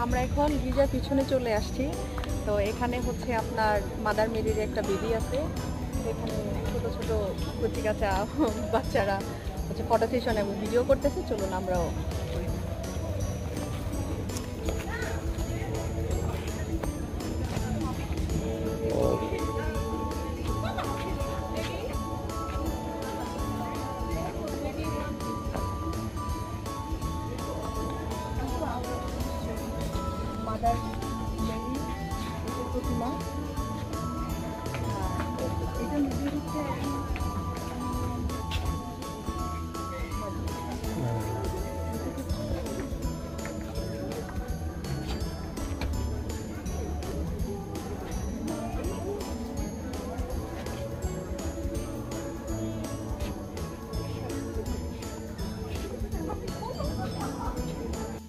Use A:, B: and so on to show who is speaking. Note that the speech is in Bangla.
A: আমরা এখন গির্জার পিছনে চলে আসছি। তো এখানে হচ্ছে আপনার মাদার মেরির একটা বেবি আছে। এখানে ছোট ছোট কচি কাঁচা বাচ্চারা হচ্ছে ফটো সেশন এবং ভিডিও করতেছে। চলুন আমরাও করি। মাদার মেরি প্রতিমা